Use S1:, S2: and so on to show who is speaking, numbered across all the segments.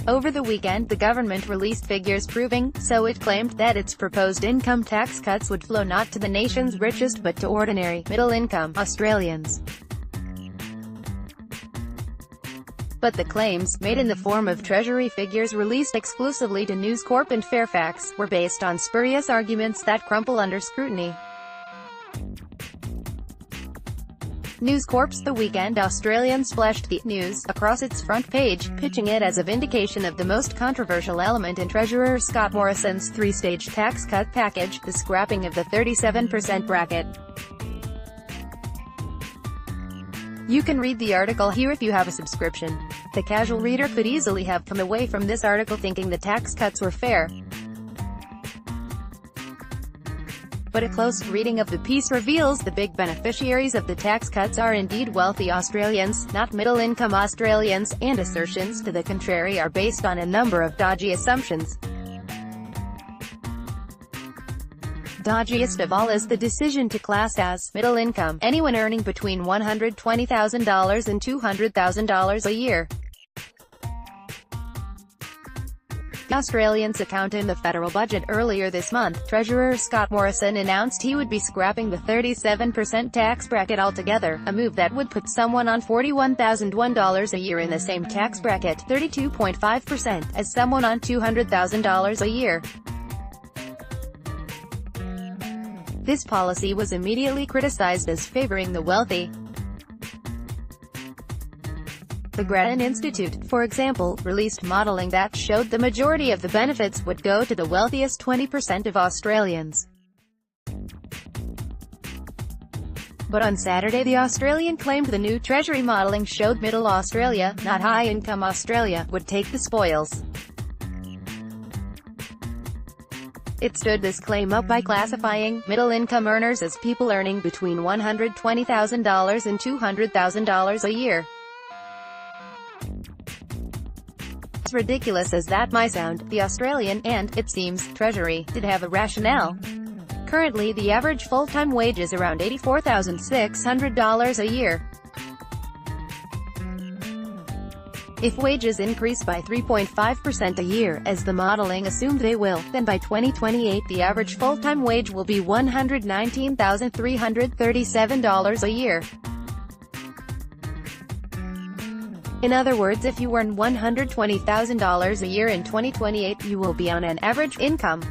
S1: Over the weekend the government released figures proving, so it claimed, that its proposed income tax cuts would flow not to the nation's richest but to ordinary, middle-income Australians. But the claims, made in the form of Treasury figures released exclusively to News Corp and Fairfax, were based on spurious arguments that crumple under scrutiny. News Corp's The Weekend Australian splashed the news across its front page, pitching it as a vindication of the most controversial element in Treasurer Scott Morrison's three-stage tax cut package, the scrapping of the 37% bracket. You can read the article here if you have a subscription. The casual reader could easily have come away from this article thinking the tax cuts were fair. But a close reading of the piece reveals the big beneficiaries of the tax cuts are indeed wealthy Australians, not middle-income Australians, and assertions to the contrary are based on a number of dodgy assumptions. Dodgiest of all is the decision to class as middle income anyone earning between $120,000 and $200,000 a year. The Australians account in the federal budget. Earlier this month, Treasurer Scott Morrison announced he would be scrapping the 37% tax bracket altogether, a move that would put someone on $41,001 a year in the same tax bracket, 32.5%, as someone on $200,000 a year. This policy was immediately criticized as favoring the wealthy. The Grattan Institute, for example, released modelling that showed the majority of the benefits would go to the wealthiest 20% of Australians. But on Saturday the Australian claimed the new Treasury modelling showed middle Australia, not high-income Australia, would take the spoils. It stood this claim up by classifying middle-income earners as people earning between $120,000 and $200,000 a year. As ridiculous as that might sound, the Australian, and, it seems, Treasury, did have a rationale. Currently the average full-time wage is around $84,600 a year. If wages increase by 3.5% a year, as the modeling assumed they will, then by 2028 the average full-time wage will be $119,337 a year. In other words, if you earn $120,000 a year in 2028, you will be on an average income.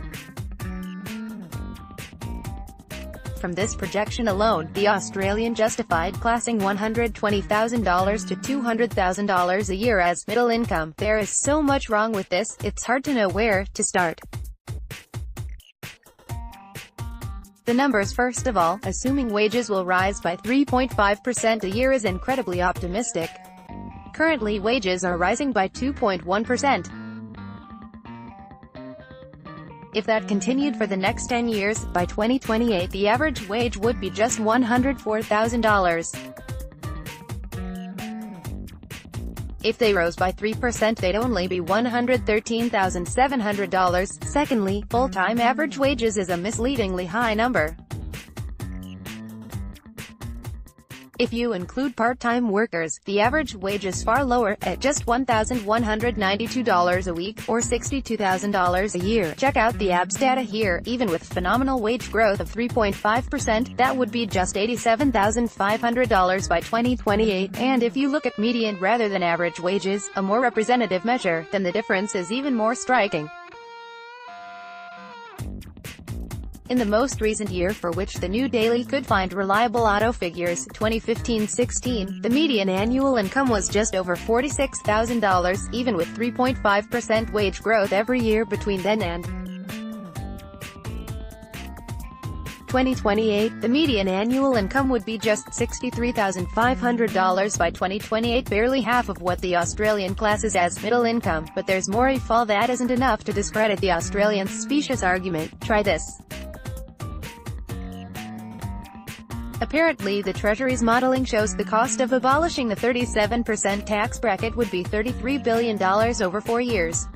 S1: From this projection alone, the Australian justified classing $120,000 to $200,000 a year as middle income. There is so much wrong with this, it's hard to know where to start. The numbers first of all, assuming wages will rise by 3.5% a year is incredibly optimistic. Currently wages are rising by 2.1%. If that continued for the next 10 years, by 2028 the average wage would be just $104,000. If they rose by 3% they'd only be $113,700. Secondly, full-time average wages is a misleadingly high number. If you include part-time workers, the average wage is far lower, at just $1,192 a week, or $62,000 a year. Check out the ABS data here. Even with phenomenal wage growth of 3.5%, that would be just $87,500 by 2028. And if you look at median rather than average wages, a more representative measure, then the difference is even more striking. In the most recent year for which the New Daily could find reliable auto figures, 2015-16, the median annual income was just over $46,000, even with 3.5% wage growth every year between then and 2028. The median annual income would be just $63,500 by 2028, barely half of what the Australian classes as middle income. But there's more. If all that isn't enough to discredit the Australians' specious argument, try this. Apparently the Treasury's modelling shows the cost of abolishing the 37% tax bracket would be $33 billion over 4 years.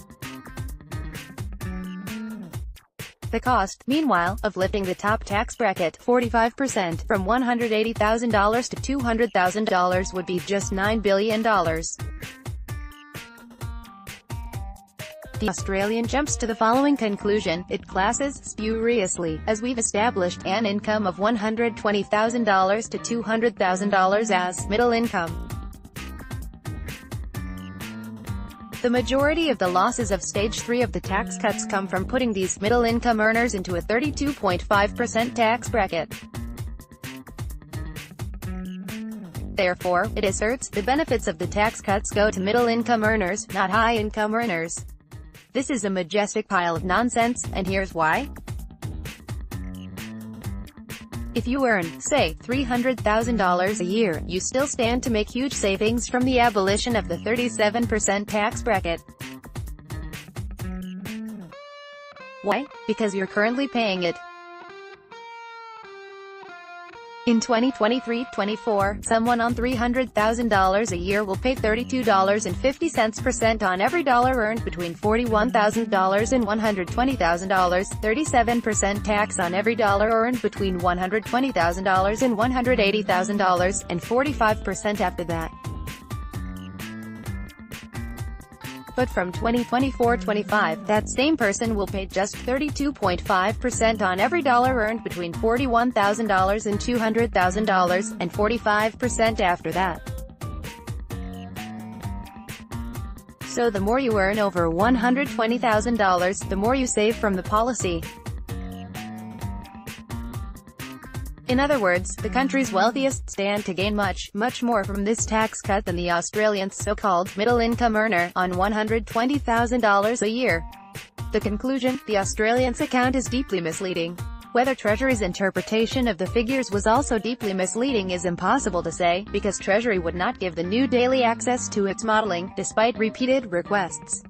S1: The cost, meanwhile, of lifting the top tax bracket, 45%, from $180,000 to $200,000 would be just $9 billion. The Australian jumps to the following conclusion: it classes, spuriously, as we've established, an income of $120,000 to $200,000 as middle income. The majority of the losses of Stage 3 of the tax cuts come from putting these middle-income earners into a 32.5% tax bracket. Therefore, it asserts, the benefits of the tax cuts go to middle-income earners, not high-income earners. This is a majestic pile of nonsense, and here's why. If you earn, say, $300,000 a year, you still stand to make huge savings from the abolition of the 37% tax bracket. Why? Because you're currently paying it. In 2023-24, someone on $300,000 a year will pay $32.50% on every dollar earned between $41,000 and $120,000, 37% tax on every dollar earned between $120,000 and $180,000, and 45% after that. But from 2024-25, that same person will pay just 32.5% on every dollar earned between $41,000 and $200,000, and 45% after that. So the more you earn over $120,000, the more you save from the policy. In other words, the country's wealthiest stand to gain much more from this tax cut than the Australian's so-called middle-income earner on $120,000 a year. The conclusion: the Australian's account is deeply misleading. Whether Treasury's interpretation of the figures was also deeply misleading is impossible to say, because Treasury would not give the new daily access to its modelling, despite repeated requests.